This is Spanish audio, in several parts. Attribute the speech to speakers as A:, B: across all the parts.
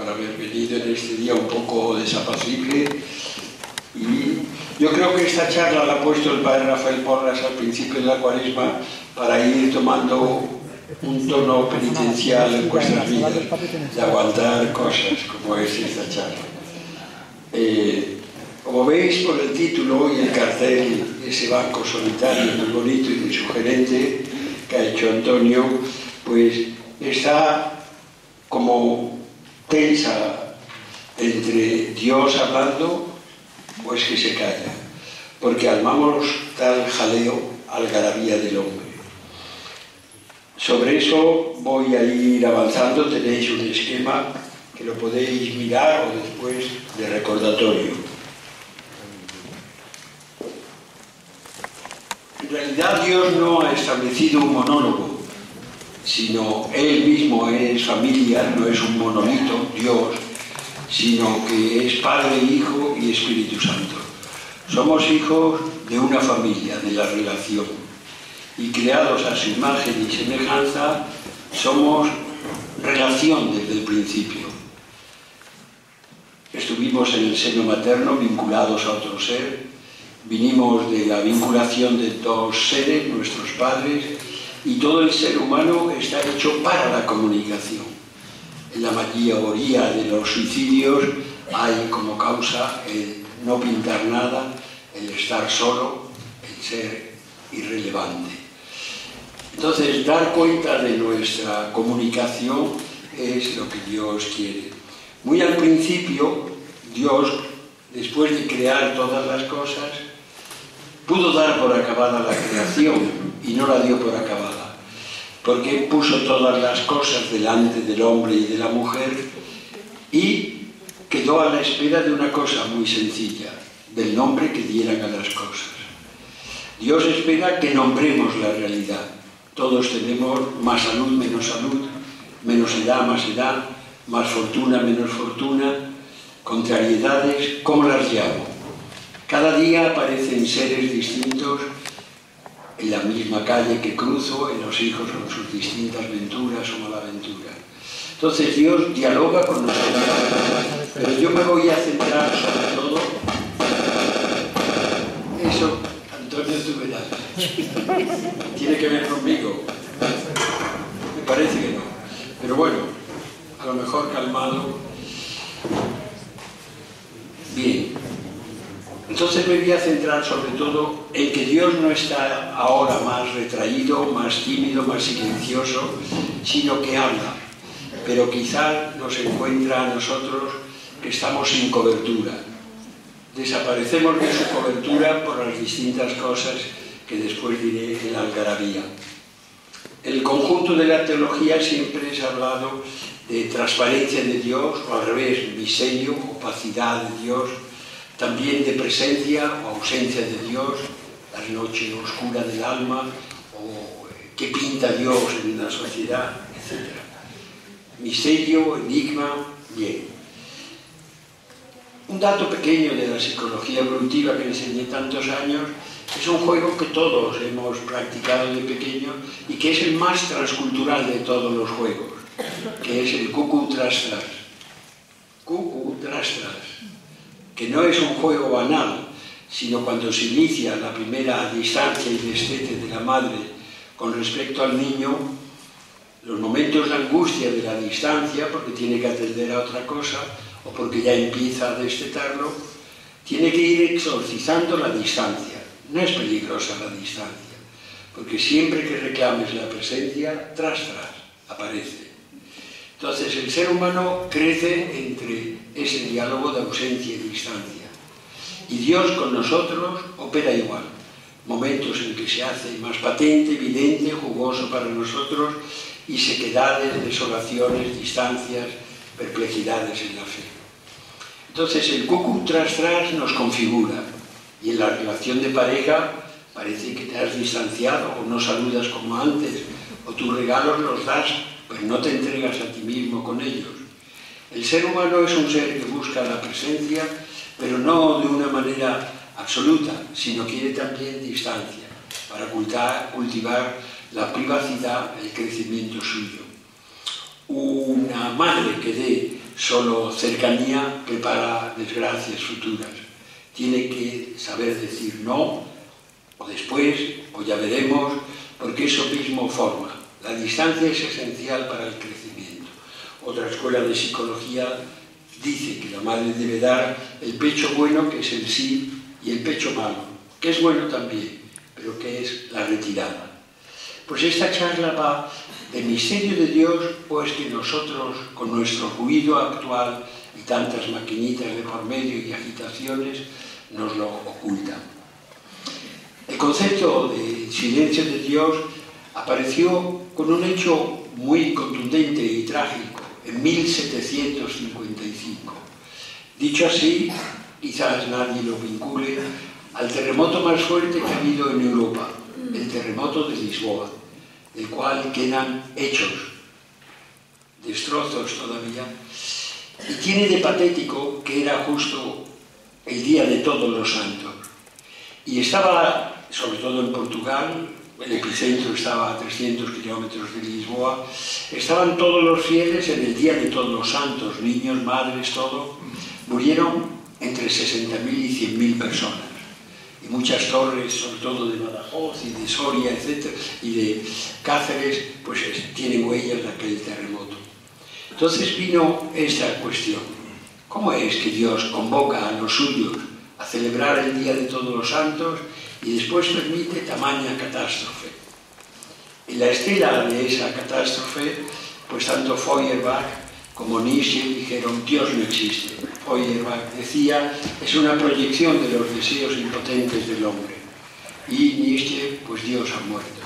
A: por haber venido en este día un poco desapacible. Y yo creo que esta charla la ha puesto el padre Rafael Porras al principio de la Cuaresma para ir tomando un tono penitencial en vuestras vidas, de aguantar cosas como es esta charla. Como veis por el título y el cartel, ese banco solitario muy bonito y muy sugerente que ha hecho Antonio, pues está como tensa entre Dios hablando, pues que se calla, porque armamos tal jaleo, algarabía del hombre. Sobre eso voy a ir avanzando, tenéis un esquema que lo podéis mirar o después de recordatorio. En realidad Dios no ha establecido un monólogo, sino Él mismo es familia, no es un monolito, Dios, sino que es Padre, Hijo y Espíritu Santo. Somos hijos de una familia, de la relación, y creados a su imagen y semejanza, somos relación desde el principio. Estuvimos en el seno materno vinculados a otro ser, vinimos de la vinculación de dos seres, nuestros padres, y todo el ser humano está hecho para la comunicación. En la mayoría de los suicidios hay como causa el no pintar nada, el estar solo, el ser irrelevante. Entonces, dar cuenta de nuestra comunicación es lo que Dios quiere. Muy al principio, Dios, después de crear todas las cosas, pudo dar por acabada la creación y no la dio por acabada, porque puso todas las cosas delante del hombre y de la mujer y quedó a la espera de una cosa muy sencilla, del nombre que dieran a las cosas. Dios espera que nombremos la realidad. Todos tenemos más salud, menos edad, más fortuna, menos fortuna, contrariedades. ¿Cómo las llamo? Cada día aparecen seres distintos en la misma calle que cruzo, en los hijos con sus distintas venturas o malaventuras. Entonces Dios dialoga con nosotros, pero yo me voy a centrar sobre todo. Eso, Antonio, tú verás. ¿Tiene que ver conmigo? Me parece que no. Pero bueno, a lo mejor calmado. Bien. Entonces me voy a centrar sobre todo en que Dios no está ahora más retraído, más tímido, más silencioso, sino que habla. Pero quizás nos encuentra a nosotros que estamos sin cobertura. Desaparecemos de su cobertura por las distintas cosas que después diré en la algarabía. El conjunto de la teología siempre es hablado de transparencia de Dios, o al revés, misterio, opacidad de Dios, también de presencia o ausencia de Dios, la noche oscura del alma, o qué pinta Dios en la sociedad, etc. Misterio, enigma, bien. Un dato pequeño de la psicología evolutiva que enseñé tantos años, es un juego que todos hemos practicado de pequeño y que es el más transcultural de todos los juegos, que es el cucu tras tras. Cucu tras tras. Que no es un juego banal, sino cuando se inicia la primera distancia y destete de la madre con respecto al niño, los momentos de angustia de la distancia, porque tiene que atender a otra cosa, o porque ya empieza a destetarlo, tiene que ir exorcizando la distancia. No es peligrosa la distancia, porque siempre que reclames la presencia, tras aparece. Entonces el ser humano crece entre ese diálogo de ausencia y distancia. Y Dios con nosotros opera igual. Momentos en que se hace más patente, evidente, jugoso para nosotros, y sequedades, desolaciones, distancias, perplejidades en la fe. Entonces el cucu tras tras nos configura, y en la relación de pareja parece que te has distanciado o no saludas como antes, o tus regalos los das, pues no te entregas a ti mismo con ellos. El ser humano es un ser que busca la presencia, pero no de una manera absoluta, sino quiere también distancia, para cultivar la privacidad, el crecimiento suyo. Una madre que dé solo cercanía prepara desgracias futuras. Tiene que saber decir no, o después, o ya veremos, porque eso mismo forma. La distancia es esencial para el crecimiento. Otra escuela de psicología dice que la madre debe dar el pecho bueno, que es el sí, y el pecho malo, que es bueno también, pero que es la retirada. Pues esta charla va del misterio de Dios, pues que nosotros, con nuestro ruido actual y tantas maquinitas de por medio y agitaciones, nos lo ocultan. El concepto de silencio de Dios apareció con un hecho muy contundente y trágico en 1755. Dicho así, quizás nadie lo vincule al terremoto más fuerte que ha habido en Europa, el terremoto de Lisboa, del cual quedan hechos, destrozos todavía, y tiene de patético que era justo el día de Todos los Santos. Y estaba, sobre todo en Portugal, el epicentro estaba a 300 kilómetros de Lisboa, estaban todos los fieles en el día de Todos los Santos, niños, madres, todo. Murieron entre 60.000 y 100.000 personas. Y muchas torres, sobre todo de Badajoz y de Soria, etc., y de Cáceres, pues tienen huellas de aquel terremoto. Entonces vino esta cuestión. ¿Cómo es que Dios convoca a los suyos a celebrar el Día de Todos los Santos y después permite tamaña catástrofe? En la estela de esa catástrofe, pues tanto Feuerbach como Nietzsche dijeron: Dios no existe. Feuerbach decía: es una proyección de los deseos impotentes del hombre. Y Nietzsche: pues Dios ha muerto.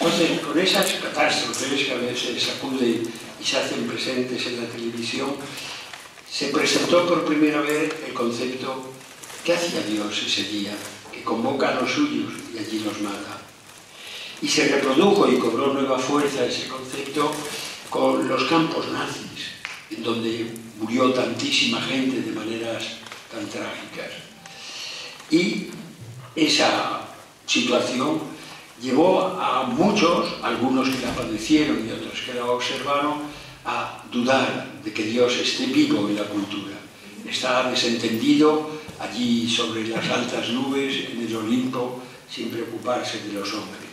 A: Entonces, con esas catástrofes que a veces sacuden y se hacen presentes en la televisión, se presentó por primera vez el concepto: ¿qué hacía Dios ese día? Que convoca a los suyos y allí los mata. Y se reprodujo y cobró nueva fuerza ese concepto con los campos nazis, en donde murió tantísima gente de maneras tan trágicas. Y esa situación llevó a muchos, algunos que la padecieron y otros que la observaron, a dudar de que Dios esté vivo en la cultura. Está desentendido allí sobre las altas nubes, en el Olimpo, sin preocuparse de los hombres.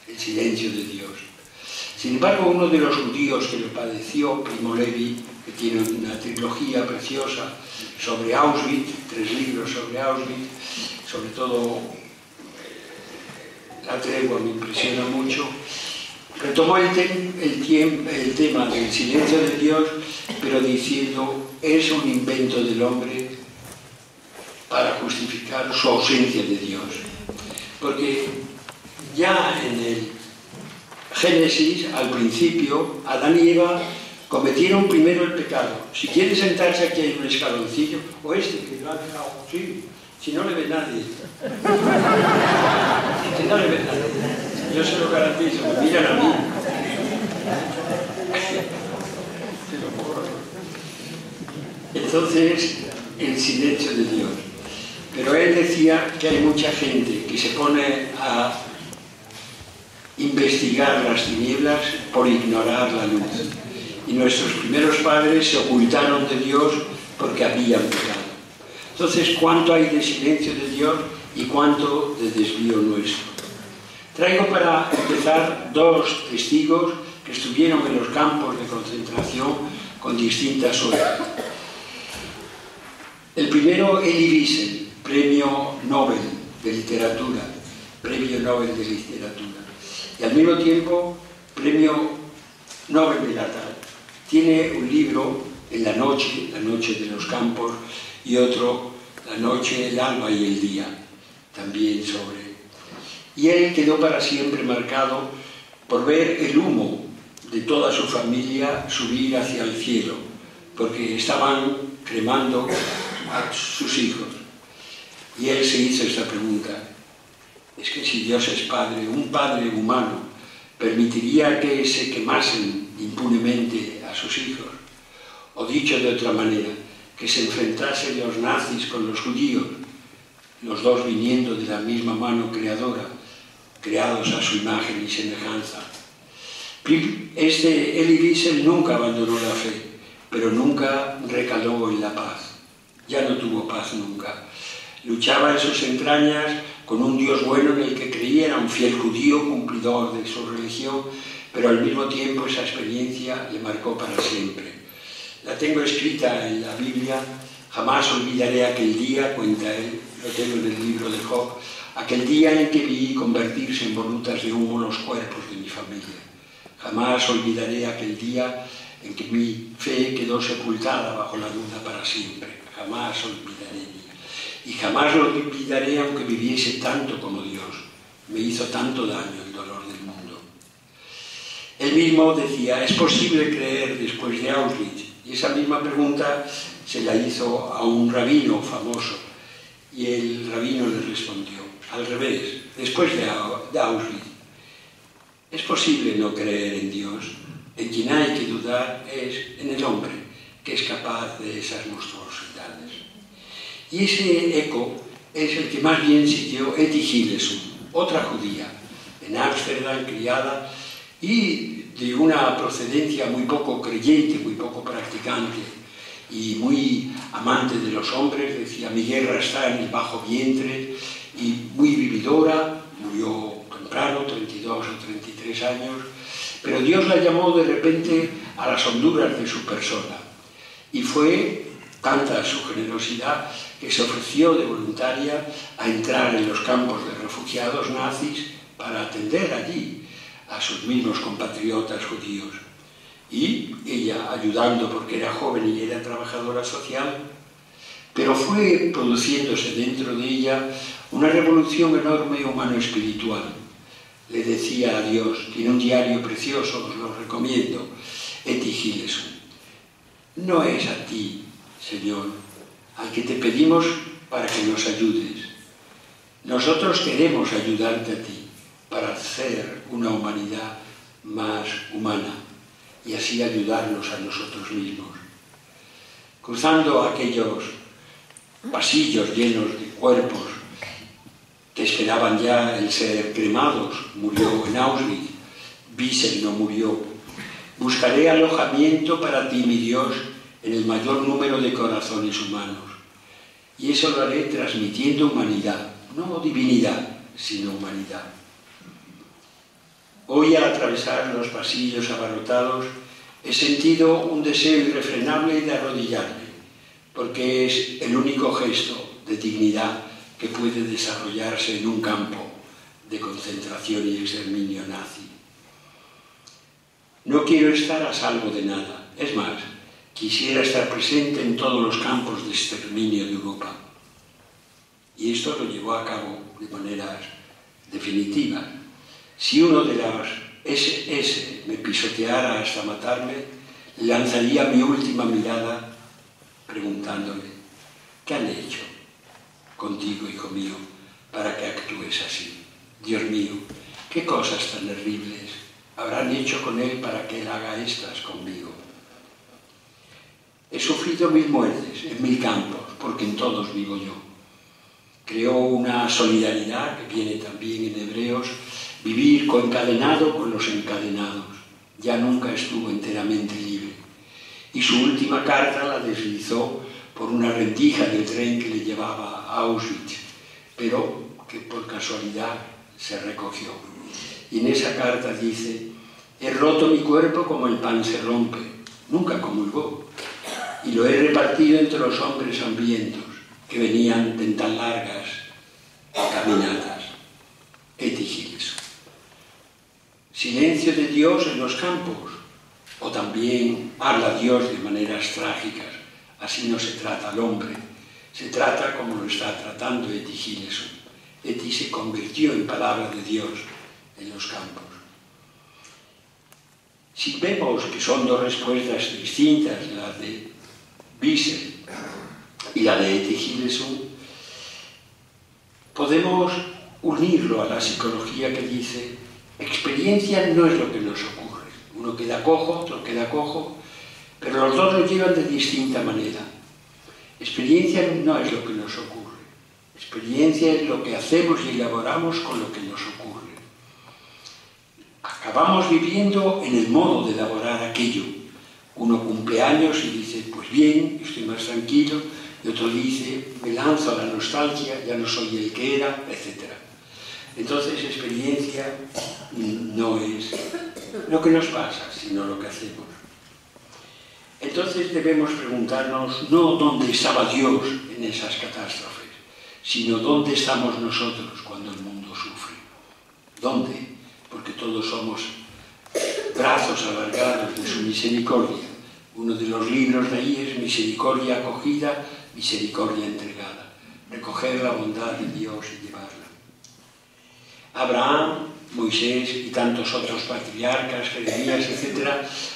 A: El silencio de Dios. Sin embargo, uno de los judíos que lo padeció, Primo Levi, que tiene una trilogía preciosa sobre Auschwitz, 3 libros sobre Auschwitz, sobre todo La Tregua me impresiona mucho, retomó el tema del silencio de Dios, pero diciendo: es un invento del hombre para justificar su ausencia de Dios. Porque ya en el Génesis, al principio, Adán y Eva cometieron primero el pecado. Si quiere sentarse aquí hay un escaloncillo, o que lo ha dejado, sí, si no le ve nadie. Si no le ve nadie. Yo se lo garantizo, me miran a mí. Entonces, el silencio de Dios. Pero él decía que hay mucha gente que se pone a investigar las tinieblas por ignorar la luz. Y nuestros primeros padres se ocultaron de Dios porque habían pecado. Entonces, ¿cuánto hay de silencio de Dios y cuánto de desvío nuestro? Traigo para empezar 2 testigos que estuvieron en los campos de concentración con distintas horas. El primero, Elie Wiesel, Premio Nobel de Literatura, Premio Nobel de Literatura, y al mismo tiempo Premio Nobel de la Paz. Tiene un libro, En la noche de los campos, y otro, La noche, el alba y el día, también sobre. Y él quedó para siempre marcado por ver el humo de toda su familia subir hacia el cielo, porque estaban cremando a sus hijos. Y él se hizo esta pregunta: es que si Dios es padre, un padre humano, ¿permitiría que se quemasen impunemente a sus hijos? O dicho de otra manera, que se enfrentasen los nazis con los judíos, los dos viniendo de la misma mano creadora, creados a su imagen y semejanza. Elie Wiesel nunca abandonó la fe, pero nunca recaló en la paz. Ya no tuvo paz nunca. Luchaba en sus entrañas con un Dios bueno en el que creía, era un fiel judío, cumplidor de su religión, pero al mismo tiempo esa experiencia le marcó para siempre. La tengo escrita en la Biblia: jamás olvidaré aquel día, cuenta él, lo tengo en el libro de Job, aquel día en que vi convertirse en volutas de humo los cuerpos de mi familia. Jamás olvidaré aquel día en que mi fe quedó sepultada bajo la duda para siempre. Jamás olvidaré. Y jamás lo olvidaré aunque viviese tanto como Dios. Me hizo tanto daño el dolor del mundo. Él mismo decía: ¿es posible creer después de Auschwitz? Y esa misma pregunta se la hizo a un rabino famoso. Y el rabino le respondió: al revés, después de Auschwitz. ¿Es posible no creer en Dios? En quien hay que dudar es en el hombre, que es capaz de esas monstruosidades. Y ese eco es el que más bien siguió Etty Hillesum, otra judía, en Ámsterdam, criada y de una procedencia muy poco creyente, muy poco practicante y muy amante de los hombres. Decía: mi guerra está en el bajo vientre, y muy vividora. Murió temprano, 32 o 33 años, pero Dios la llamó de repente a las honduras de su persona, y fue tanta su generosidad que se ofreció de voluntaria a entrar en los campos de refugiados nazis para atender allí a sus mismos compatriotas judíos. Y ella ayudando, porque era joven y era trabajadora social, pero fue produciéndose dentro de ella una revolución enorme humano-espiritual. Le decía a Dios, tiene un diario precioso, os lo recomiendo, Etty Hillesum: no es a ti, Señor, al que te pedimos para que nos ayudes. Nosotros queremos ayudarte a ti para hacer una humanidad más humana y así ayudarnos a nosotros mismos. Cruzando aquellos pasillos llenos de cuerpos que esperaban ya el ser cremados, murió en Auschwitz. Wiesel no murió. Buscaré alojamiento para ti, mi Dios, en el mayor número de corazones humanos. Y eso lo haré transmitiendo humanidad, no divinidad, sino humanidad. Hoy, al atravesar los pasillos abarrotados, he sentido un deseo irrefrenable de arrodillarme, porque es el único gesto de dignidad que puede desarrollarse en un campo de concentración y exterminio nazi. No quiero estar a salvo de nada. Es más, quisiera estar presente en todos los campos de exterminio de Europa. Y esto lo llevó a cabo de maneras definitivas. Si uno de las SS me pisoteara hasta matarme, lanzaría mi última mirada preguntándole: ¿qué han hecho contigo, hijo mío, para que actúes así? Dios mío, ¿qué cosas tan terribles habrán hecho con él para que él haga estas conmigo? He sufrido 1000 muertes en 1000 campos, porque en todos vivo yo. Creó una solidaridad que viene también en Hebreos: vivir coencadenado con los encadenados. Ya nunca estuvo enteramente libre. Y su última carta la deslizó por una rendija del tren que le llevaba a Auschwitz, pero que por casualidad se recogió. Y en esa carta dice: he roto mi cuerpo como el pan se rompe. Nunca comulgó. Y lo he repartido entre los hombres hambrientos que venían en tan largas caminatas. Etty Hillesum. Silencio de Dios en los campos, o también habla Dios de maneras trágicas. Así no se trata al hombre, se trata como lo está tratando Etty Hillesum. Etty se convirtió en palabra de Dios en los campos. Si vemos que son dos respuestas distintas, la de Wiesel y la de Etty Hillesum, podemos unirlo a la psicología que dice: experiencia no es lo que nos ocurre. Uno queda cojo, otro queda cojo, pero los dos lo llevan de distinta manera. Experiencia no es lo que nos ocurre. Experiencia es lo que hacemos y elaboramos con lo que nos ocurre. Acabamos viviendo en el modo de elaborar aquello, Uno cumple años y dice, pues bien, estoy más tranquilo, y otro dice, me lanzo a la nostalgia, ya no soy el que era, etc. Entonces, experiencia no es lo que nos pasa, sino lo que hacemos. Entonces debemos preguntarnos no dónde estaba Dios en esas catástrofes, sino dónde estamos nosotros cuando el mundo sufre. ¿Dónde? Porque todos somos brazos alargados de su misericordia. Uno de los libros de ahí es Misericordia acogida, misericordia entregada. Recoger la bondad de Dios y llevarla. Abraham, Moisés y tantos otros patriarcas, Jeremías, etc.,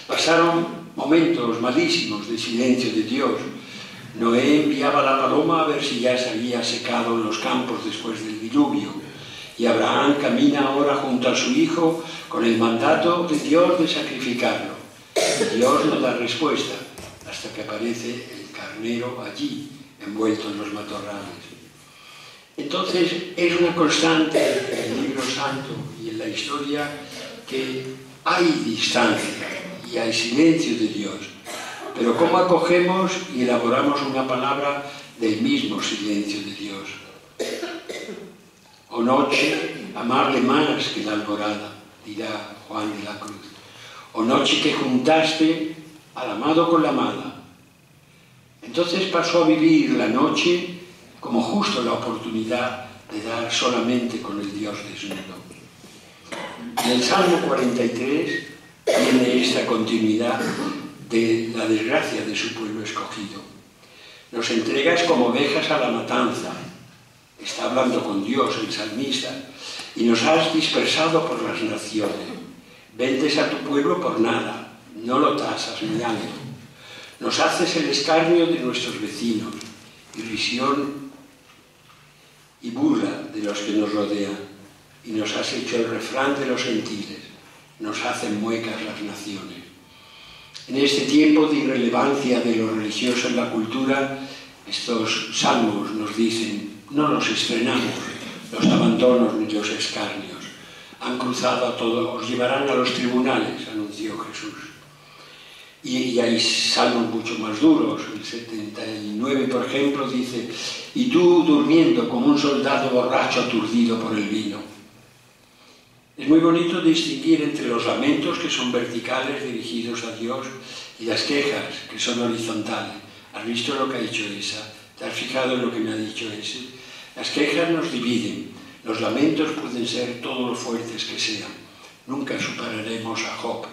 A: pasaron momentos malísimos de silencio de Dios. Noé enviaba la paloma a ver si ya se había secado los campos después del diluvio. Y Abraham camina ahora junto a su hijo con el mandato de Dios de sacrificarlo. Y Dios no da respuesta hasta que aparece el carnero allí, envuelto en los matorrales. Entonces es una constante en el libro santo y en la historia que hay distancia y hay silencio de Dios. Pero ¿cómo acogemos y elaboramos una palabra del mismo silencio de Dios? O noche, amarle más que la alborada, dirá Juan de la Cruz. O noche que juntaste al amado con la amada. Entonces pasó a vivir la noche como justo la oportunidad de dar solamente con el Dios desnudo. En el Salmo 43 tiene esta continuidad de la desgracia de su pueblo escogido. Nos entregas como ovejas a la matanza. Está hablando con Dios el salmista. Y nos has dispersado por las naciones. Vendes a tu pueblo por nada, no lo tasas ni algo. Nos haces el escarnio de nuestros vecinos, irrisión y burla de los que nos rodean. Y nos has hecho el refrán de los gentiles. Nos hacen muecas las naciones. En este tiempo de irrelevancia de lo religioso en la cultura, estos salmos nos dicen, no los estrenamos, los abandonos ni los escarnios. Han cruzado a todos, os llevarán a los tribunales, anunció Jesús. Y hay salmos mucho más duros. El 79, por ejemplo, dice, y tú durmiendo como un soldado borracho aturdido por el vino. Es muy bonito distinguir entre los lamentos, que son verticales, dirigidos a Dios, y las quejas, que son horizontales. ¿Has visto lo que ha dicho esa? ¿Te has fijado en lo que me ha dicho ese? Las quejas nos dividen. Los lamentos pueden ser todos los fuertes que sean. Nunca superaremos a Job.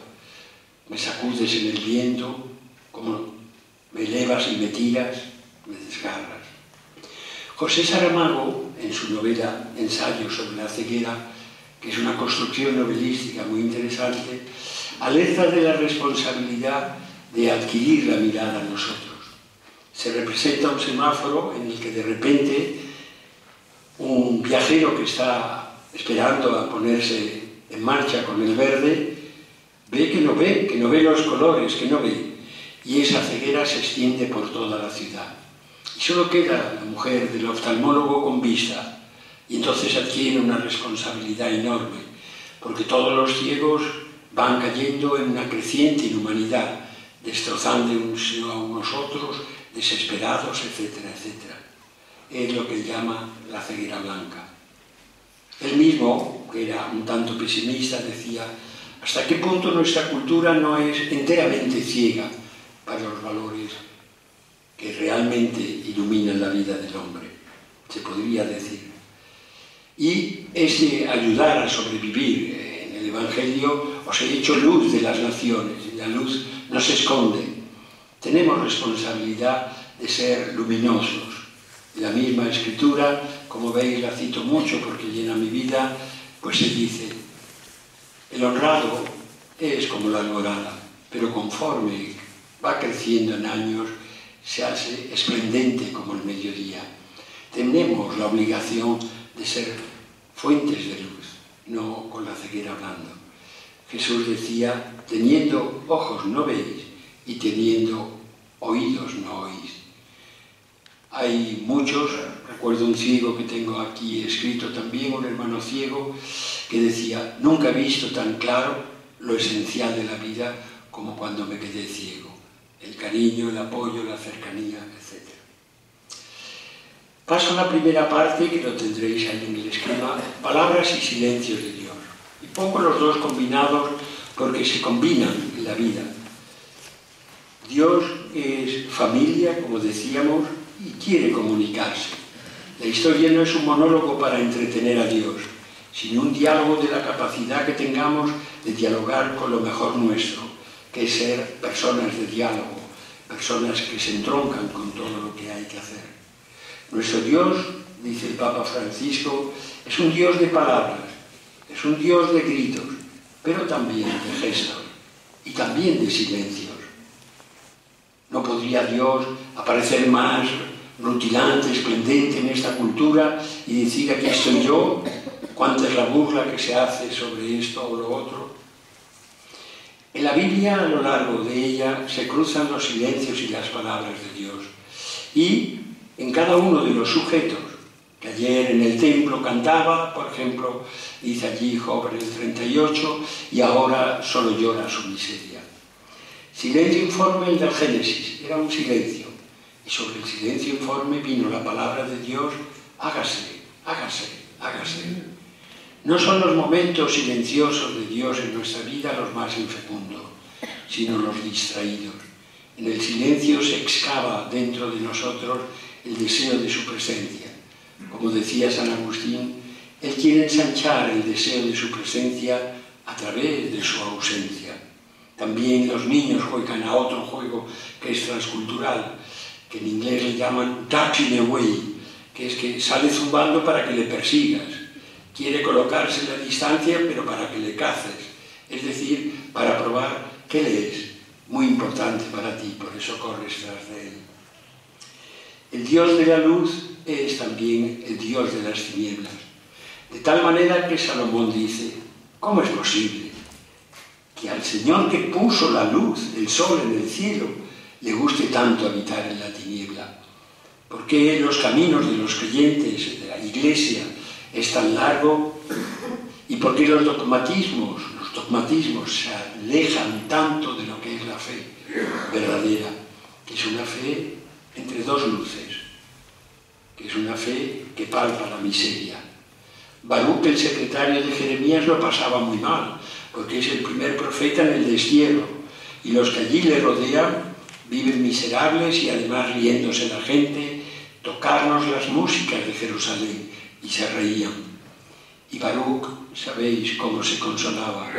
A: Me sacudes en el viento, como me elevas y me tiras, me desgarras. José Saramago, en su novela Ensayo sobre la ceguera, que es una construcción novelística muy interesante, alerta de la responsabilidad de adquirir la mirada a nosotros. Se representa un semáforo en el que de repente un viajero que está esperando a ponerse en marcha con el verde, ve que no ve los colores, que no ve. Y esa ceguera se extiende por toda la ciudad. Y solo queda la mujer del oftalmólogo con vista. Y entonces adquiere una responsabilidad enorme, porque todos los ciegos van cayendo en una creciente inhumanidad, destrozando a unos otros, desesperados, etcétera, etcétera. Es lo que él llama la ceguera blanca. Él mismo, que era un tanto pesimista, decía, ¿hasta qué punto nuestra cultura no es enteramente ciega para los valores que realmente iluminan la vida del hombre? Se podría decir. Y ese ayudar a sobrevivir en el Evangelio, os he hecho luz de las naciones, y la luz no se esconde. Tenemos responsabilidad de ser luminosos. La misma Escritura, como veis, la cito mucho porque llena mi vida, pues se dice, el honrado es como la alborada, pero conforme va creciendo en años, se hace esplendente como el mediodía. Tenemos la obligación de ser fuentes de luz, no con la ceguera hablando. Jesús decía, teniendo ojos no veis y teniendo oídos no oís. Hay muchos, recuerdo un ciego que tengo aquí escrito también, un hermano ciego, que decía, nunca he visto tan claro lo esencial de la vida como cuando me quedé ciego. el cariño, el apoyo, la cercanía, etc. Paso a la primera parte, que lo tendréis ahí en el esquema, palabras y silencios de Dios. Y pongo los dos combinados porque se combinan en la vida. Dios es familia, como decíamos, y quiere comunicarse. La historia no es un monólogo para entretener a Dios, sino un diálogo de la capacidad que tengamos de dialogar con lo mejor nuestro, que es ser personas de diálogo, personas que se entroncan con todo lo que hay que hacer. Nuestro Dios, dice el Papa Francisco, es un Dios de palabras, es un Dios de gritos, pero también de gestos y también de silencios. ¿No podría Dios aparecer más rutilante, esplendente en esta cultura y decir aquí estoy yo? ¿Cuánta es la burla que se hace sobre esto o lo otro? En la Biblia, a lo largo de ella, se cruzan los silencios y las palabras de Dios. Y en cada uno de los sujetos, que ayer en el templo cantaba, por ejemplo, dice allí Job en el 38, y ahora solo llora su miseria. Silencio informe el del Génesis, era un silencio. Y sobre el silencio informe vino la palabra de Dios, hágase, hágase, hágase. No son los momentos silenciosos de Dios en nuestra vida los más infecundos, sino los distraídos. En el silencio se excava dentro de nosotros el deseo de su presencia. Como decía San Agustín, Él quiere ensanchar el deseo de su presencia a través de su ausencia. También los niños juegan a otro juego que es transcultural, que en inglés le llaman touching away, que es que sale zumbando para que le persigas. Quiere colocarse en la distancia, pero para que le caces. Es decir, para probar que Él es muy importante para ti, por eso corres tras de Él. El Dios de la luz es también el Dios de las tinieblas. De tal manera que Salomón dice, ¿cómo es posible que al Señor que puso la luz, el sol en el cielo, le guste tanto habitar en la tiniebla? ¿Por qué los caminos de los creyentes, de la Iglesia, es tan largo? ¿Y por qué los dogmatismos se alejan tanto de lo que es la fe verdadera? Que es una fe entre dos luces, que es una fe que palpa la miseria. Baruch, el secretario de Jeremías, lo pasaba muy mal, porque es el primer profeta en el destierro, y los que allí le rodean viven miserables y además riéndose la gente, tocarnos las músicas de Jerusalén, y se reían. Y Baruch, sabéis cómo se consolaba,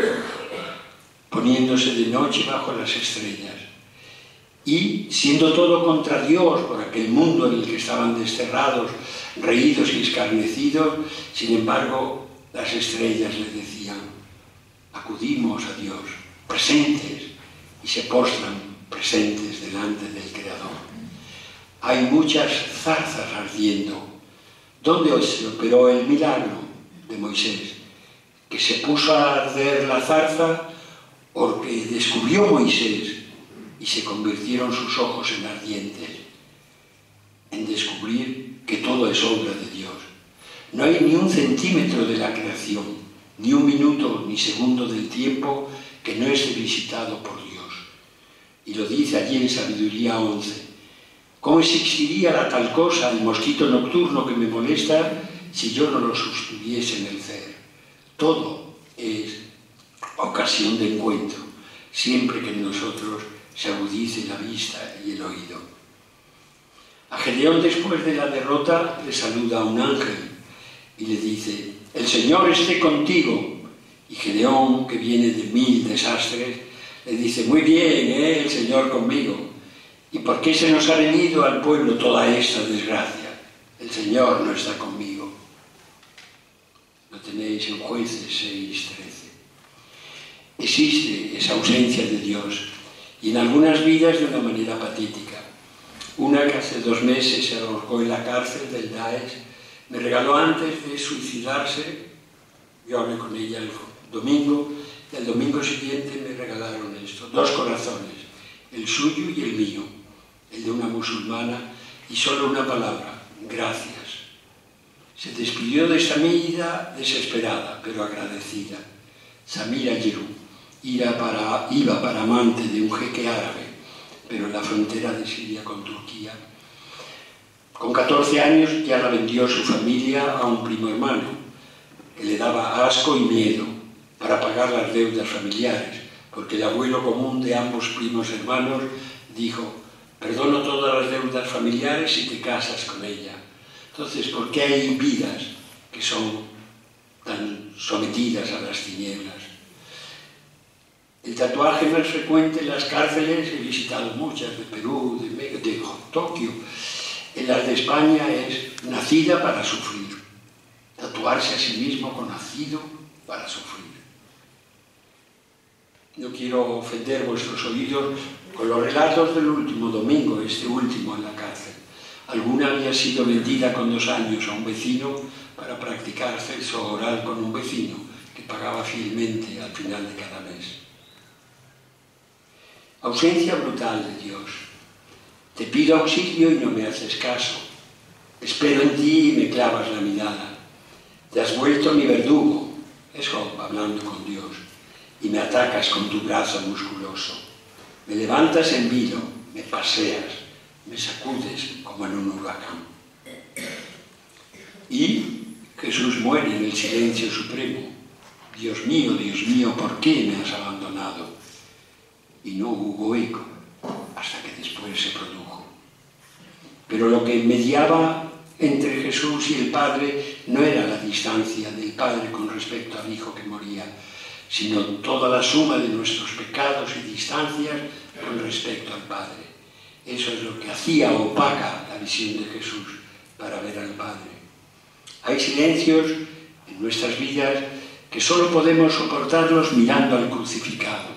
A: poniéndose de noche bajo las estrellas. Y, siendo todo contra Dios por aquel mundo en el que estaban desterrados, reídos y escarnecidos, sin embargo, las estrellas le decían, acudimos a Dios, presentes, y se postran presentes delante del Creador. Hay muchas zarzas ardiendo. ¿Dónde se operó el milagro de Moisés? Que se puso a arder la zarza porque descubrió Moisés y se convirtieron sus ojos en ardientes, en descubrir que todo es obra de Dios. No hay ni un centímetro de la creación, ni un minuto ni segundo del tiempo que no esté visitado por Dios. Y lo dice allí en Sabiduría 11. ¿Cómo existiría la tal cosa, el mosquito nocturno que me molesta, si yo no lo sostuviese en el ser? Todo es ocasión de encuentro, siempre que en nosotros se agudice la vista y el oído. A Gedeón, después de la derrota, le saluda un ángel y le dice, el Señor esté contigo. Y Gedeón, que viene de 1000 desastres, le dice, muy bien, el Señor conmigo. ¿Y por qué se nos ha venido al pueblo toda esta desgracia? El Señor no está conmigo. Lo tenéis en Jueces 6:13. Existe esa ausencia de Dios, y en algunas vidas de una manera patética. Una que hace 2 meses se ahorcó en la cárcel del Daesh, me regaló antes de suicidarse, yo hablé con ella el domingo, y el domingo siguiente me regalaron esto, 2 corazones, el suyo y el mío, el de una musulmana, y solo una palabra, gracias. Se despidió de esta vida desesperada, pero agradecida. Samira Yerú iba para amante de un jeque árabe, pero en la frontera de Siria con Turquía. Con 14 años ya la vendió su familia a un primo hermano, que le daba asco y miedo para pagar las deudas familiares, porque el abuelo común de ambos primos hermanos dijo: perdono todas las deudas familiares si te casas con ella. Entonces, ¿por qué hay vidas que son tan sometidas a las tinieblas? El tatuaje más frecuente en las cárceles, he visitado muchas, de Perú, de Tokio, en las de España es nacida para sufrir. Tatuarse a sí mismo con nacido para sufrir. No quiero ofender vuestros oídos con los relatos del último domingo, este último en la cárcel. Alguna había sido vendida con 2 años a un vecino para practicar sexo oral con un vecino que pagaba fielmente al final de cada mes. Ausencia brutal de Dios. Te pido auxilio y no me haces caso. Espero en ti y me clavas la mirada. Te has vuelto mi verdugo, es Job hablando con Dios, y me atacas con tu brazo musculoso. Me levantas en vilo, me paseas, me sacudes como en un huracán. Y Jesús muere en el silencio supremo. Dios mío, ¿por qué me has abandonado? Y no hubo eco, hasta que después se produjo. Pero lo que mediaba entre Jesús y el Padre no era la distancia del Padre con respecto al Hijo que moría, sino toda la suma de nuestros pecados y distancias con respecto al Padre. Eso es lo que hacía opaca la visión de Jesús para ver al Padre. Hay silencios en nuestras vidas que solo podemos soportarlos mirando al crucificado,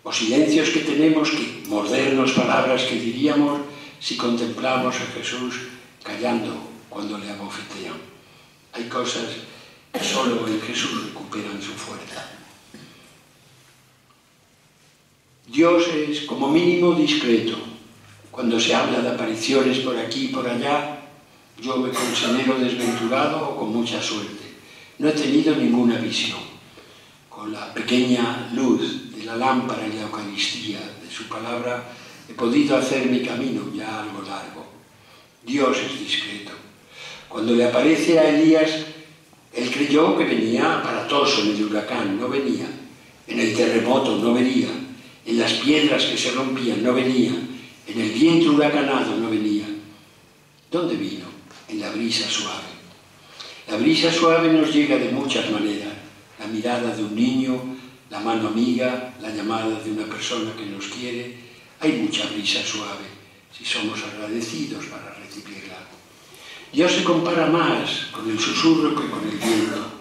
A: o silencios que tenemos que mordernos palabras que diríamos si contemplamos a Jesús callando cuando le abofetean. Hay cosas que solo en Jesús recuperan su fuerza. Dios es como mínimo discreto. Cuando se habla de apariciones por aquí y por allá, yo me considero desventurado o con mucha suerte. No he tenido ninguna visión. Con la pequeña luz de la lámpara en la Eucaristía, de su palabra, he podido hacer mi camino ya algo largo. Dios es discreto. Cuando le aparece a Elías, él creyó que venía aparatoso en el huracán, no venía. En el terremoto no venía. En las piedras que se rompían no venía. En el viento huracanado no venía. ¿Dónde vino? En la brisa suave. La brisa suave nos llega de muchas maneras. La mirada de un niño, la mano amiga, la llamada de una persona que nos quiere. Hay mucha brisa suave, si somos agradecidos para recibirla. Dios se compara más con el susurro que con el viento.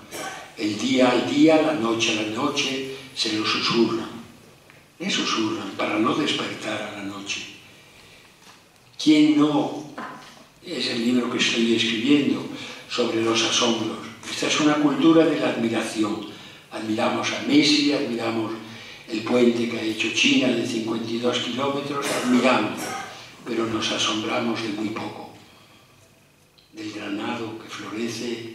A: El día al día, la noche a la noche, se lo susurran. Le susurran para no despertar a la noche. ¿Quién no? Es el libro que estoy escribiendo sobre los asombros. Esta es una cultura de la admiración. Admiramos a Messi, admiramos el puente que ha hecho China de 52 kilómetros, admiramos, pero nos asombramos de muy poco. Del granado que florece,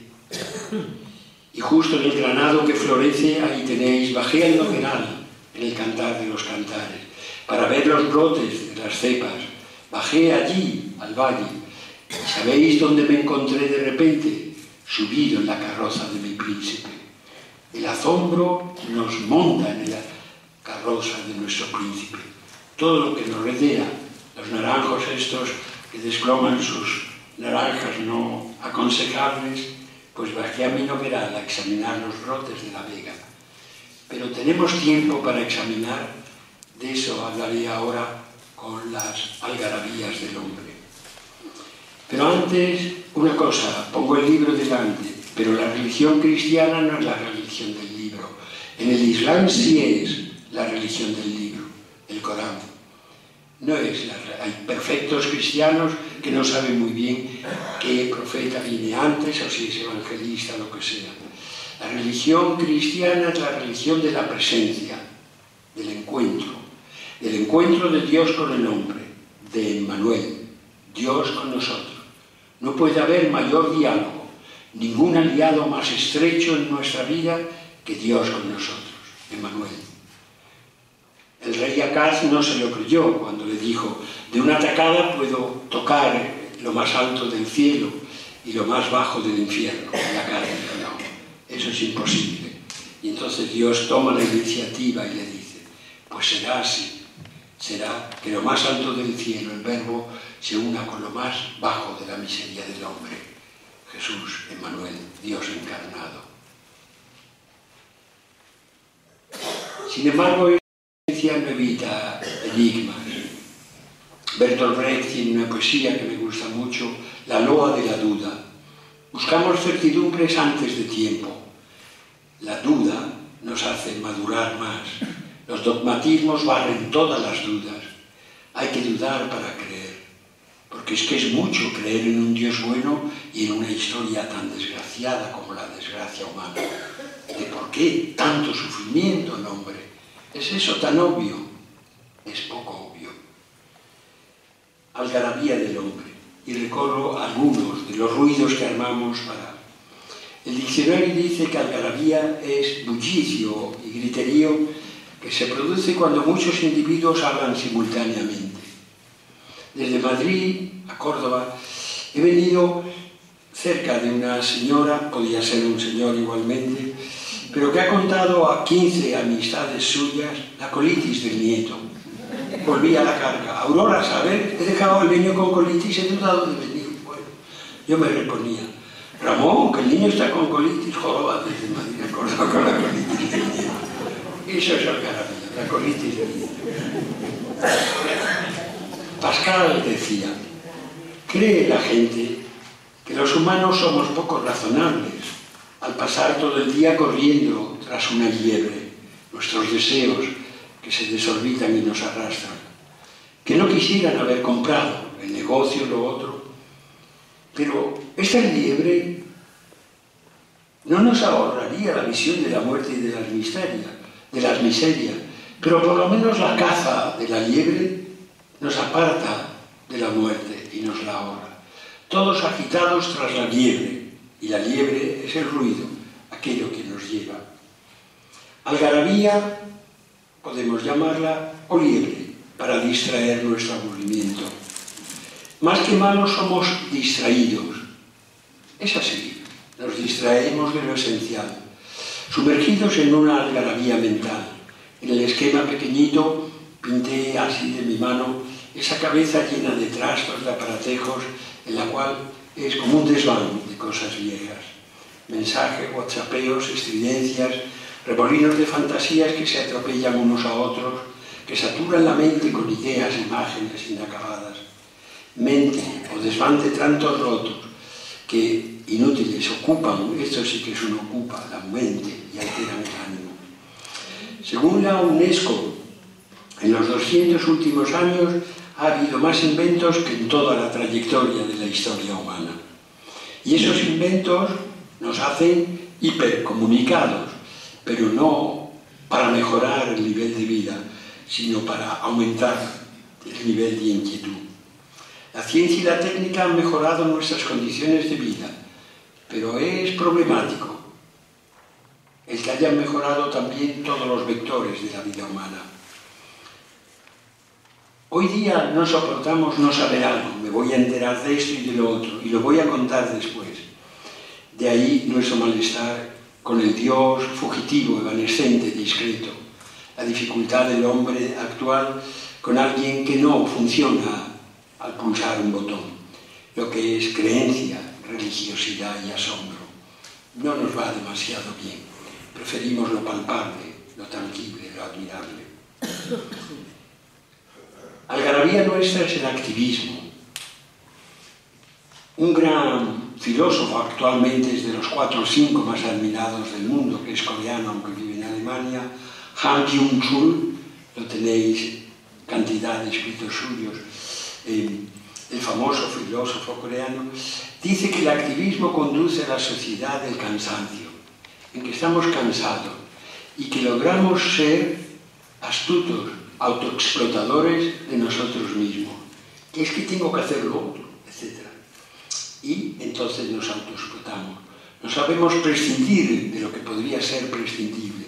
A: y justo en el granado que florece, ahí tenéis, bajé al Nogueral, en el Cantar de los Cantares, para ver los brotes de las cepas. Bajé allí, al valle, y ¿sabéis dónde me encontré de repente? Subido en la carroza de mi príncipe. El asombro nos monta en la carroza de nuestro príncipe. Todo lo que nos rodea, los naranjos estos que desploman sus naranjas no aconsejables, pues bajé a mi Nogueral a examinar los brotes de la vega. Pero tenemos tiempo para examinar, de eso hablaré ahora con las algarabías del hombre. Pero antes, una cosa, pongo el libro delante, pero la religión cristiana no es la religión del libro. En el Islam sí es la religión del libro, el Corán. No es hay perfectos cristianos que no saben muy bien qué profeta viene antes o si es evangelista o lo que sea. La religión cristiana es la religión de la presencia, del encuentro de Dios con el hombre, de Emmanuel, Dios con nosotros. No puede haber mayor diálogo, ningún aliado más estrecho en nuestra vida que Dios con nosotros, Emmanuel. El rey Acaz no se lo creyó cuando le dijo: de una tacada puedo tocar lo más alto del cielo y lo más bajo del infierno. Y Acaz dijo: no, eso es imposible. Y entonces Dios toma la iniciativa y le dice: pues será así, será que lo más alto del cielo, el Verbo, se una con lo más bajo de la miseria del hombre, Jesús, Emmanuel, Dios encarnado. Sin embargo, esta ciencia no evita enigmas. Bertolt Brecht tiene una poesía que me gusta mucho, La loa de la duda. Buscamos certidumbres antes de tiempo. La duda nos hace madurar más. Los dogmatismos barren todas las dudas. Hay que dudar para creer, porque es que es mucho creer en un Dios bueno y en una historia tan desgraciada como la desgracia humana. ¿De por qué tanto sufrimiento el hombre? ¿Es eso tan obvio? Es poco obvio. Algarabía del hombre. Y recorro algunos de los ruidos que armamos para... El diccionario dice que algarabía es bullicio y griterío que se produce cuando muchos individuos hablan simultáneamente. Desde Madrid a Córdoba he venido cerca de una señora, podía ser un señor igualmente, pero que ha contado a 15 amistades suyas la colitis del nieto. Volví a la carga. Aurora, ¿sabes? He dejado al niño con colitis, he dudado de venir. Bueno, yo me reponía: Ramón, que el niño está con colitis, joroba desde Madrid a Córdoba con la colitis del nieto. Eso es algarabía, la colitis del nieto. Pascal decía: cree la gente que los humanos somos poco razonables al pasar todo el día corriendo tras una liebre, nuestros deseos que se desorbitan y nos arrastran, que no quisieran haber comprado el negocio, lo otro. Pero esta liebre no nos ahorraría la visión de la muerte y de las miserias, pero por lo menos la caza de la liebre nos aparta de la muerte y nos la ahorra. Todos agitados tras la liebre, y la liebre es el ruido, aquello que nos lleva. Algarabía podemos llamarla, o liebre, para distraer nuestro aburrimiento. Más que malos somos distraídos. Es así, nos distraemos de lo esencial, sumergidos en una algarabía mental. En el esquema pequeñito pinté así de mi mano esa cabeza llena de trastos, de aparatejos, en la cual es como un desván de cosas viejas. Mensajes, whatsappeos, estridencias, remolinos de fantasías que se atropellan unos a otros, que saturan la mente con ideas, imágenes inacabadas. Mente o desván de tantos rotos que inútiles ocupan, esto sí que es un ocupa, la mente, y alteran el ánimo. Según la UNESCO, en los 200 últimos años ha habido más inventos que en toda la trayectoria de la historia humana. Y esos inventos nos hacen hipercomunicados, pero no para mejorar el nivel de vida, sino para aumentar el nivel de inquietud. La ciencia y la técnica han mejorado nuestras condiciones de vida, pero es problemático el que hayan mejorado también todos los vectores de la vida humana. Hoy día no soportamos no saber algo, me voy a enterar de esto y de lo otro, y lo voy a contar después. De ahí nuestro malestar con el Dios fugitivo, evanescente, discreto, la dificultad del hombre actual con alguien que no funciona al pulsar un botón, lo que es creencia, religiosidad y asombro. No nos va demasiado bien, preferimos lo palpable, lo tangible, lo admirable. Algarabía nuestra es el activismo. Un gran filósofo actualmente es de los 4 o 5 más admirados del mundo, que es coreano aunque vive en Alemania, Han Kyung-chul, lo tenéis cantidad de escritos suyos, el famoso filósofo coreano, dice que el activismo conduce a la sociedad del cansancio, en que estamos cansados y que logramos ser astutos, autoexplotadores de nosotros mismos, que es que tengo que hacer lo otro, etc. Y entonces nos autoexplotamos. No sabemos prescindir de lo que podría ser prescindible.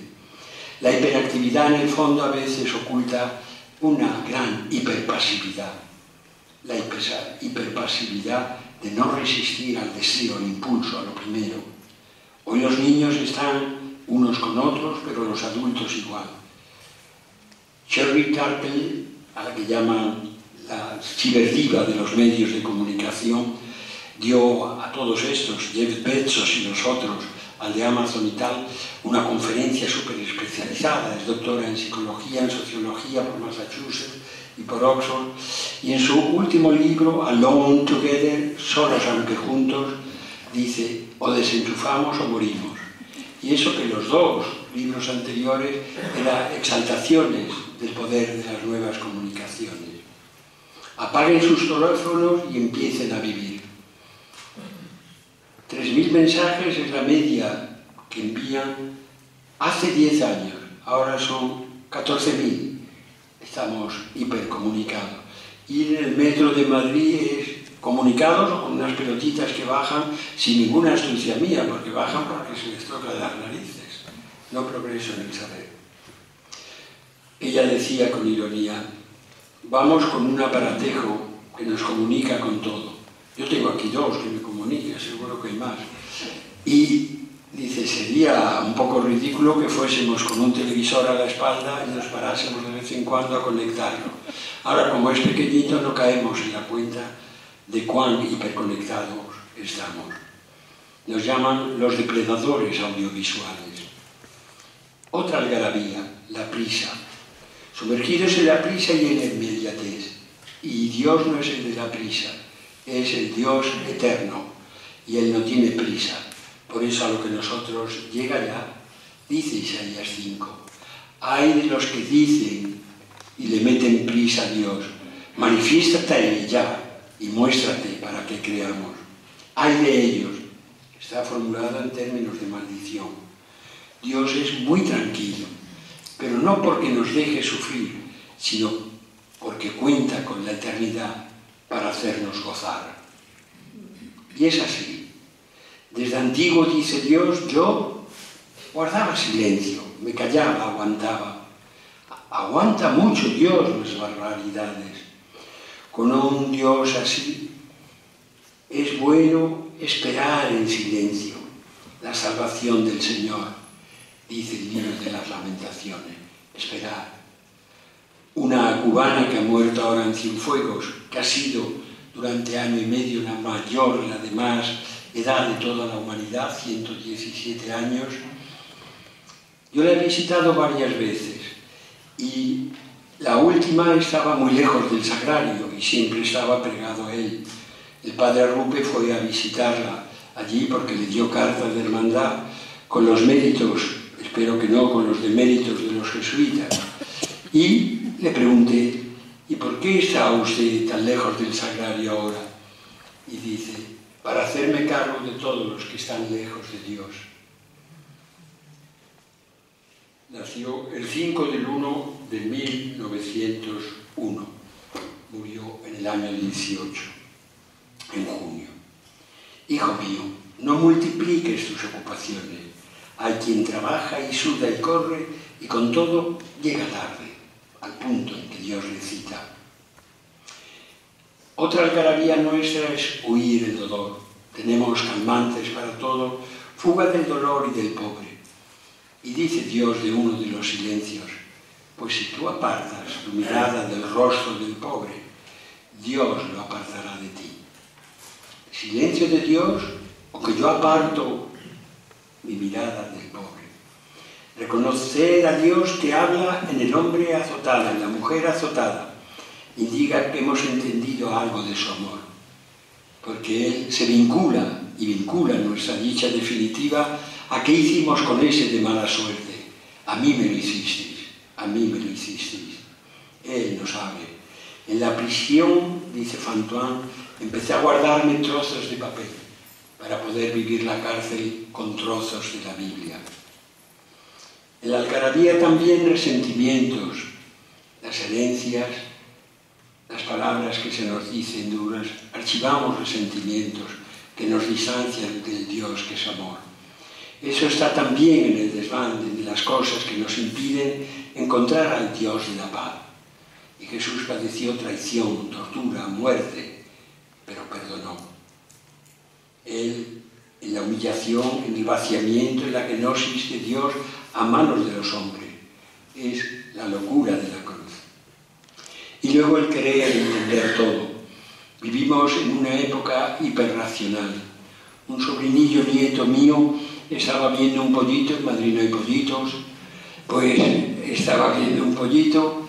A: La hiperactividad en el fondo a veces oculta una gran hiperpasividad. La hiperpasividad de no resistir al deseo, al impulso, a lo primero. Hoy los niños están unos con otros, pero los adultos igual. Sherry Turkle, a la que llaman la ciberdiva de los medios de comunicación, dio a todos estos, Jeff Bezos y los otros, al de Amazon y tal, una conferencia súper especializada. Es doctora en psicología, en sociología por Massachusetts y por Oxford, y en su último libro, Alone Together, solos aunque juntos, dice, o desenchufamos o morimos. Y eso que los dos libros anteriores eran exaltaciones del poder de las nuevas comunicaciones. Apaguen sus teléfonos y empiecen a vivir. 3.000 mensajes es la media que envían hace 10 años, ahora son 14.000. Estamos hipercomunicados. Ir en el metro de Madrid es comunicados con unas pelotitas que bajan sin ninguna astucia mía, porque bajan porque se les toca las narices. No progreso en el saber. Ella decía con ironía, vamos con un aparatejo que nos comunica con todo. Yo tengo aquí dos que me comunican, seguro que hay más. Y dice, sería un poco ridículo que fuésemos con un televisor a la espalda y nos parásemos de vez en cuando a conectarlo. Ahora, como es pequeñito, no caemos en la cuenta de cuán hiperconectados estamos. Nos llaman los depredadores audiovisuales. Otra algarabía, la prisa. Sumergidos en la prisa y en la inmediatez. Y Dios no es el de la prisa, es el Dios eterno, y Él no tiene prisa. Por eso a lo que nosotros llega ya, dice Isaías 5. Hay de los que dicen y le meten prisa a Dios, manifiéstate ya y muéstrate para que creamos. Hay de ellos, está formulada en términos de maldición. Dios es muy tranquilo, pero no porque nos deje sufrir, sino porque cuenta con la eternidad para hacernos gozar. Y es así. Desde antiguo, dice Dios, yo guardaba silencio, me callaba, aguantaba. Aguanta mucho Dios las barbaridades. Con un Dios así, es bueno esperar en silencio la salvación del Señor, dice el libro de las Lamentaciones. Esperar. Una cubana que ha muerto ahora en Cienfuegos, que ha sido durante año y medio la mayor, la de más edad de toda la humanidad, 117 años. Yo la he visitado varias veces y la última estaba muy lejos del sagrario y siempre estaba pegado a él. El padre Arrupe fue a visitarla allí porque le dio carta de hermandad con los méritos, espero que no con los deméritos de los jesuitas. Y le pregunté, ¿y por qué está usted tan lejos del sagrario ahora? Y dice, para hacerme cargo de todos los que están lejos de Dios. Nació el 5 del 1 de 1901. Murió en el año 18, en junio. Hijo mío, no multipliques tus ocupaciones. Hay quien trabaja y suda y corre y con todo llega tarde, al punto en que Dios le cita. Otra algarabía nuestra es huir el dolor. Tenemos calmantes para todo, fuga del dolor y del pobre. Y dice Dios de uno de los silencios, pues si tú apartas tu mirada del rostro del pobre, Dios lo apartará de ti. Silencio de Dios, o que yo aparto mi mirada del pobre. Reconocer a Dios que habla en el hombre azotado, en la mujer azotada, indica que hemos entendido algo de su amor, porque Él se vincula y vincula nuestra dicha definitiva a qué hicimos con ese de mala suerte. A mí me lo hicisteis, a mí me lo hicisteis. Él nos abre. En la prisión, dice Fantuan, empecé a guardarme trozos de papel para poder vivir la cárcel con trozos de la Biblia. En la algarabía también resentimientos, las herencias, las palabras que se nos dicen duras, archivamos resentimientos que nos distancian del Dios que es amor. Eso está también en el desván de las cosas que nos impiden encontrar al Dios de la paz. Y Jesús padeció traición, tortura, muerte, pero perdonó. Él, en la humillación, en el vaciamiento, en la kenosis de Dios a manos de los hombres, es la locura de la cruz. Y luego el querer entender todo. Vivimos en una época hiperracional. Un sobrinillo nieto mío estaba viendo un pollito, en Madrid no hay pollitos, pues estaba viendo un pollito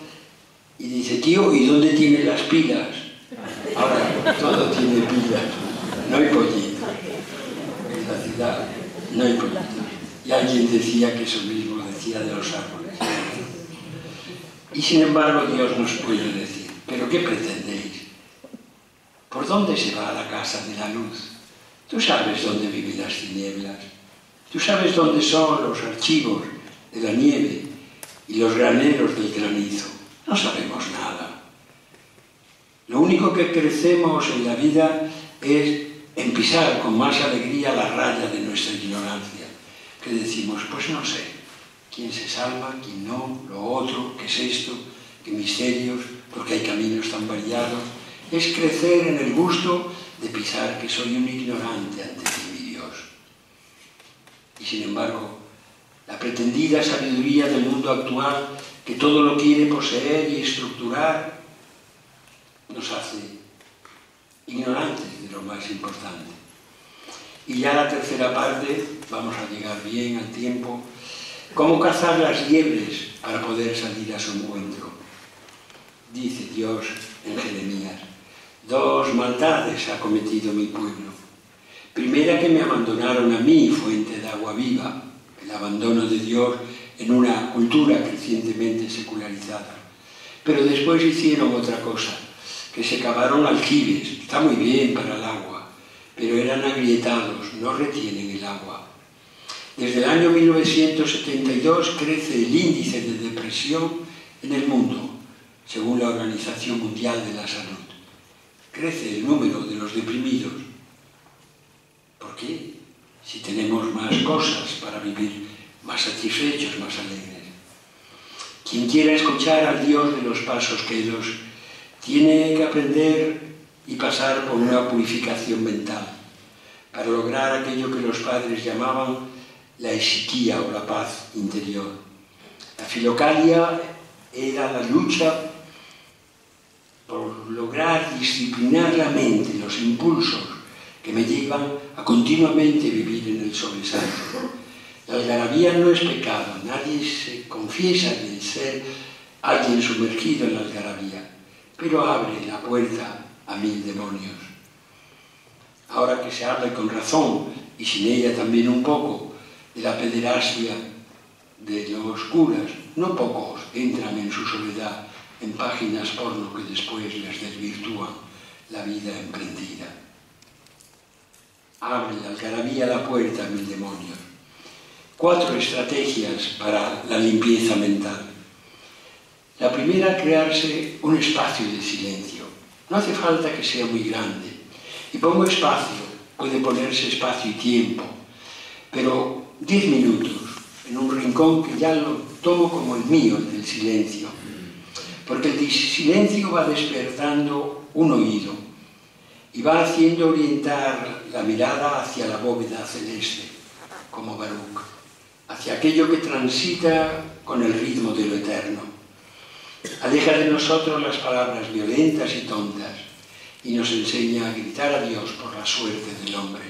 A: y dice, tío, ¿y dónde tiene las pilas? Ahora todo tiene pilas, no hay pollitos. En la ciudad no hay pollitos. Y alguien decía que eso mismo decía de los árboles. Y sin embargo Dios nos puede decir, ¿pero qué pretendéis? ¿Por dónde se va a la casa de la luz? Tú sabes dónde viven las tinieblas. Tú sabes dónde son los archivos de la nieve y los graneros del granizo. No sabemos nada. Lo único que crecemos en la vida es en pisar con más alegría la raya de nuestra ignorancia, que decimos, pues no sé, quién se salva, quién no, lo otro, qué es esto, qué misterios, porque hay caminos tan variados. Es crecer en el gusto de pisar que soy un ignorante ante ti, mi Dios. Y sin embargo, la pretendida sabiduría del mundo actual, que todo lo quiere poseer y estructurar, nos hace ignorantes de lo más importante. Y ya la tercera parte, vamos a llegar bien al tiempo, cómo cazar las liebres para poder salir a su encuentro. Dice Dios en Jeremías, 2 maldades ha cometido mi pueblo. Primera, que me abandonaron a mí, fuente de agua viva, el abandono de Dios en una cultura crecientemente secularizada. Pero después hicieron otra cosa, que se cavaron aljibes, está muy bien para el agua, pero eran agrietados, no retienen el agua. Desde el año 1972 crece el índice de depresión en el mundo, según la Organización Mundial de la Salud. Crece el número de los deprimidos. ¿Por qué? Si tenemos más cosas para vivir más satisfechos, más alegres. Quien quiera escuchar al Dios de los pasos quedos tiene que aprender y pasar por una purificación mental para lograr aquello que los padres llamaban la esiquía o la paz interior. La filocalia era la lucha por lograr disciplinar la mente, los impulsos que me llevan a continuamente vivir en el sobresalto. La algarabía no es pecado, nadie se confiesa de ser alguien sumergido en la algarabía, pero abre la puerta a 1000 demonios. Ahora que se habla con razón, y sin ella también un poco, de la pederastia de los curas, no pocos entran en su soledad en páginas porno que después les desvirtúan la vida emprendida. Abre la algarabía la puerta a 1000 demonios. 4 estrategias para la limpieza mental. La primera, crearse un espacio de silencio. No hace falta que sea muy grande. Y pongo espacio, puede ponerse espacio y tiempo, pero 10 minutos en un rincón que ya lo tomo como el mío, el del silencio. Porque el silencio va despertando un oído y va haciendo orientar la mirada hacia la bóveda celeste, como Baruch, hacia aquello que transita con el ritmo de lo eterno. Aleja de nosotros las palabras violentas y tontas y nos enseña a gritar a Dios por la suerte del hombre,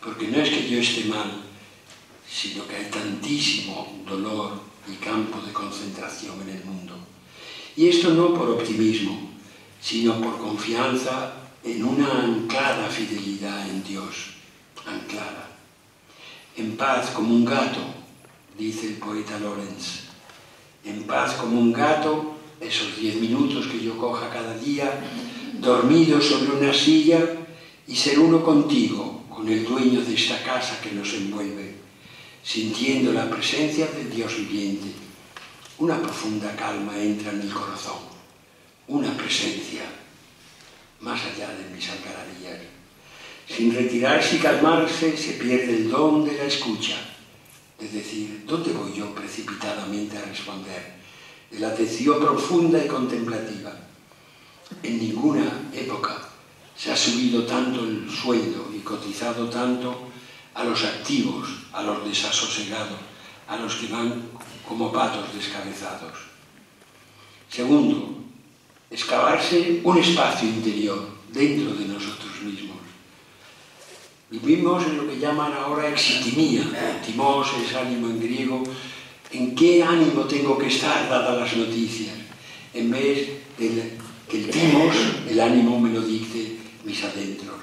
A: porque no es que yo esté mal, sino que hay tantísimo dolor y campo de concentración en el mundo. Y esto no por optimismo, sino por confianza en una anclada fidelidad en Dios, anclada. En paz como un gato, dice el poeta Lorenz, en paz como un gato, esos 10 minutos que yo coja cada día, dormido sobre una silla y ser uno contigo, con el dueño de esta casa que nos envuelve, sintiendo la presencia del Dios viviente. Una profunda calma entra en el corazón, una presencia más allá de mis algarabías. Sin retirarse y calmarse se pierde el don de la escucha. Es decir, ¿dónde voy yo precipitadamente a responder? De la atención profunda y contemplativa. En ninguna época se ha subido tanto el sueldo y cotizado tanto a los activos, a los desasosegados, a los que van como patos descabezados. Segundo, excavarse un espacio interior dentro de nosotros mismos. Vivimos en lo que llaman ahora exitimía. Timos es ánimo en griego. ¿En qué ánimo tengo que estar dadas las noticias? En vez de que el timos, el ánimo, me lo dicte mis adentros.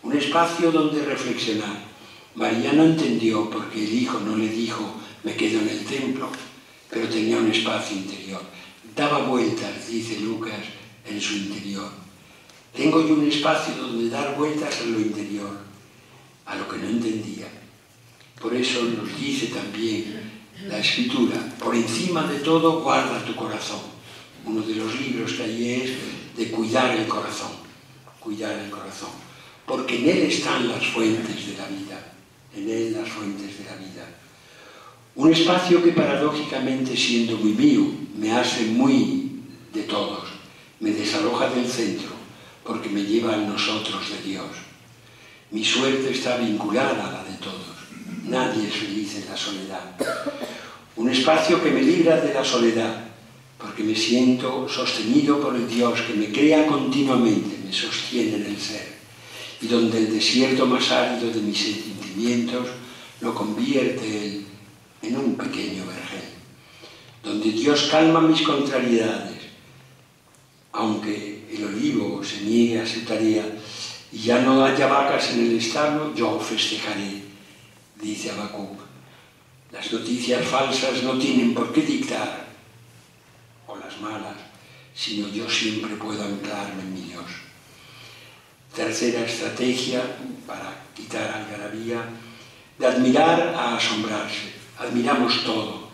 A: Un espacio donde reflexionar. María no entendió porque el hijo no le dijo me quedo en el templo, pero tenía un espacio interior. Daba vueltas, dice Lucas, en su interior. Tengo yo un espacio donde dar vueltas en lo interior, a lo que no entendía. Por eso nos dice también la Escritura, por encima de todo guarda tu corazón. Uno de los libros que allí es de cuidar el corazón, porque en él están las fuentes de la vida, en él las fuentes de la vida. Un espacio que paradójicamente, siendo muy mío, me hace muy de todos, me desaloja del centro, porque me lleva al nosotros de Dios. Mi suerte está vinculada a la de todos. Nadie es feliz en la soledad. Un espacio que me libra de la soledad, porque me siento sostenido por el Dios que me crea continuamente, me sostiene en el ser, y donde el desierto más árido de mis sentimientos lo convierte Él en un pequeño vergel, donde Dios calma mis contrariedades, aunque el olivo se niegue a su tarea y ya no haya vacas en el establo, yo festejaré, dice Habacuc. Las noticias falsas no tienen por qué dictar, o las malas, sino yo siempre puedo anclarme en mi Dios. Tercera estrategia para quitar algarabía, de admirar a asombrarse. Admiramos todo.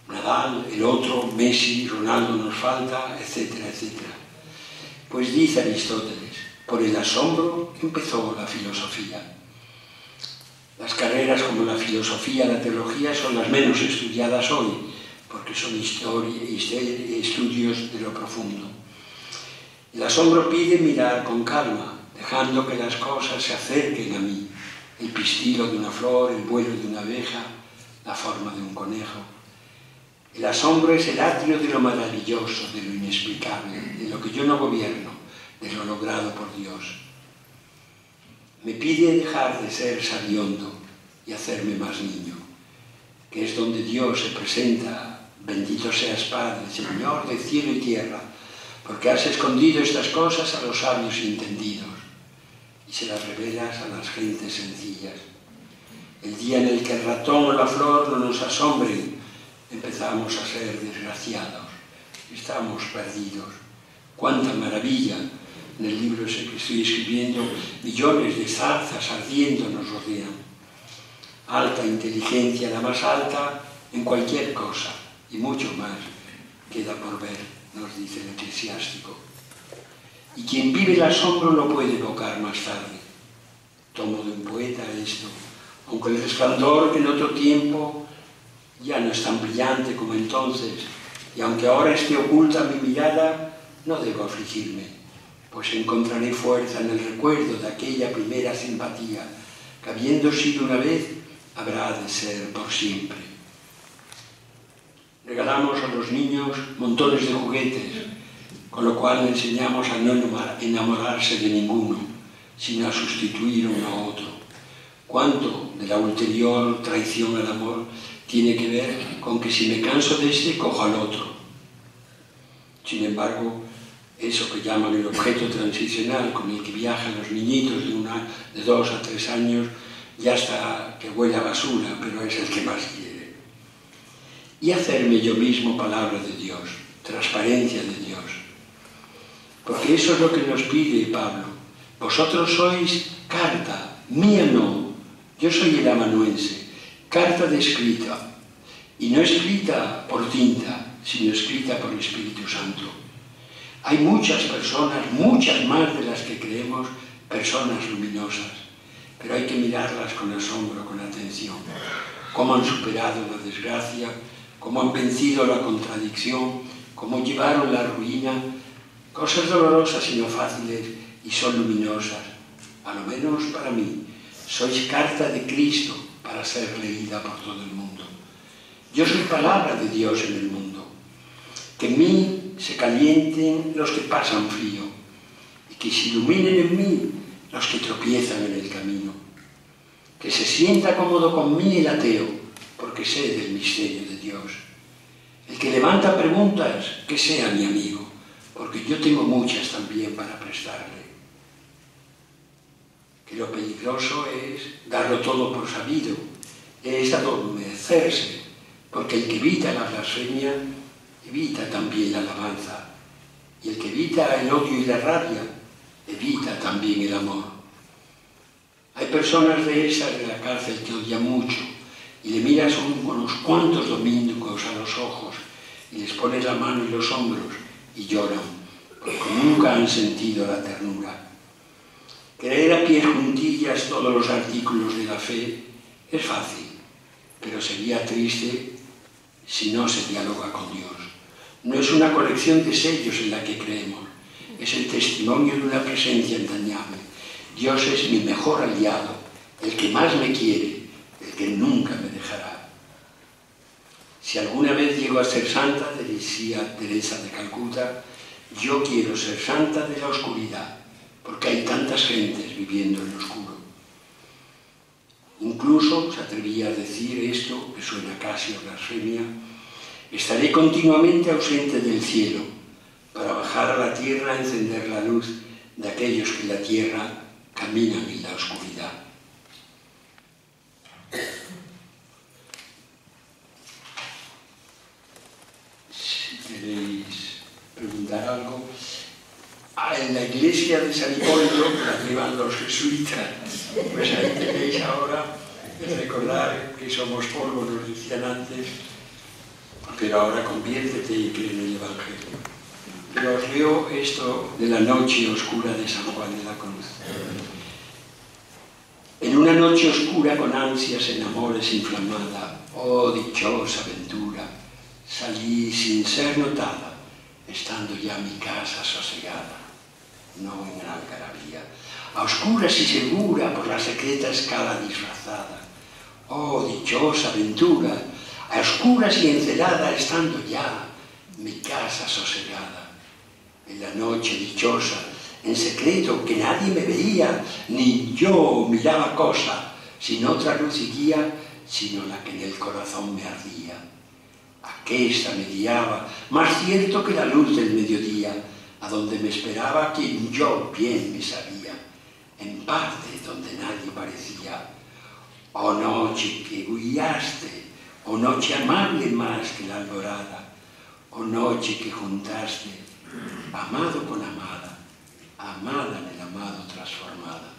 A: Nadal, el otro, Messi, Ronaldo nos falta, etcétera, etcétera. Pues dice Aristóteles, por el asombro empezó la filosofía. Las carreras como la filosofía, la teología son las menos estudiadas hoy, porque son estudios de lo profundo. El asombro pide mirar con calma, dejando que las cosas se acerquen a mí. El pistilo de una flor, el vuelo de una abeja, la forma de un conejo. El asombro es el atrio de lo maravilloso, de lo inexplicable, de lo que yo no gobierno, de lo logrado por Dios. Me pide dejar de ser sabiondo y hacerme más niño, que es donde Dios se presenta. Bendito seas, Padre, Señor de cielo y tierra, porque has escondido estas cosas a los sabios y entendidos y se las revelas a las gentes sencillas. El día en el que el ratón o la flor no nos asombren, empezamos a ser desgraciados, estamos perdidos. ¡Cuánta maravilla! En el libro ese que estoy escribiendo, millones de zarzas ardiendo nos rodean. Alta inteligencia, la más alta en cualquier cosa, y mucho más queda por ver, nos dice el eclesiástico. Y quien vive el asombro lo puede evocar más tarde. Tomo de un poeta esto, aunque el resplandor que en otro tiempo ya no es tan brillante como entonces, y aunque ahora esté oculta mi mirada, no debo afligirme, pues encontraré fuerza en el recuerdo de aquella primera simpatía, que habiendo sido una vez, habrá de ser por siempre. Regalamos a los niños montones de juguetes, con lo cual enseñamos a no enamorarse de ninguno, sino a sustituir uno a otro. ¿Cuánto de la ulterior traición al amor tiene que ver con que si me canso de este, cojo al otro? Sin embargo, eso que llaman el objeto transicional con el que viajan los niñitos de 2 a 3 años, ya está que huele a basura, pero es el que más quiere. Y hacerme yo mismo palabra de Dios, transparencia de Dios. Porque eso es lo que nos pide Pablo. Vosotros sois carta, mía no, yo soy el amanuense, carta de escrita, y no escrita por tinta, sino escrita por el Espíritu Santo. Hay muchas personas, muchas más de las que creemos, personas luminosas, pero hay que mirarlas con asombro, con atención. cómo han superado la desgracia, cómo han vencido la contradicción, cómo llevaron la ruina, cosas dolorosas y no fáciles, y son luminosas, a lo menos para mí. Sois carta de Cristo para ser leída por todo el mundo. Yo soy palabra de Dios en el mundo. Que en mí se calienten los que pasan frío, y que se iluminen en mí los que tropiezan en el camino. Que se sienta cómodo con mí el ateo, porque sé del misterio de Dios. El que levanta preguntas, que sea mi amigo, porque yo tengo muchas también para prestarle. Que lo peligroso es darlo todo por sabido, es adormecerse, porque el que evita la blasfemia, evita también la alabanza, y el que evita el odio y la rabia, evita también el amor. Hay personas de esas de la cárcel que odian mucho, y le miras con unos cuantos domingos a los ojos, y les pones la mano en los hombros, y lloran, porque nunca han sentido la ternura. Creer a pie juntillas todos los artículos de la fe es fácil, pero sería triste si no se dialoga con Dios. No es una colección de sellos en la que creemos, es el testimonio de una presencia entrañable. Dios es mi mejor aliado, el que más me quiere, el que nunca me dejará. Si alguna vez llego a ser santa, decía Teresa de Calcuta, yo quiero ser santa de la oscuridad, porque hay tantas gentes viviendo en lo oscuro. Incluso se atrevía a decir esto, que suena casi a blasfemia, estaré continuamente ausente del cielo, para bajar a la tierra a encender la luz de aquellos que en la tierra caminan en la oscuridad. Si queréis preguntar algo, en la iglesia de San Hipólito, que la llevan los jesuitas, pues ahí tenéis ahora recordar que somos polvo, nos decían antes, pero ahora conviértete y cree en el Evangelio. Pero os leo esto de la noche oscura de San Juan de la Cruz. En una noche oscura con ansias en amores inflamada, oh dichosa aventura, salí sin ser notada, estando ya mi casa sosegada, no en algarabía, a oscuras y segura por la secreta escala disfrazada. Oh dichosa aventura, a oscuras y encelada, estando ya mi casa sosegada. En la noche dichosa, en secreto, que nadie me veía, ni yo miraba cosa, sin otra luz y guía, sino la que en el corazón me ardía. Aquesta me guiaba, más cierto que la luz del mediodía, a donde me esperaba quien yo bien me sabía, en parte donde nadie parecía. Oh noche que guiaste, oh noche amable más que la alborada, oh noche que juntaste amado con amada, amada en el amado transformada.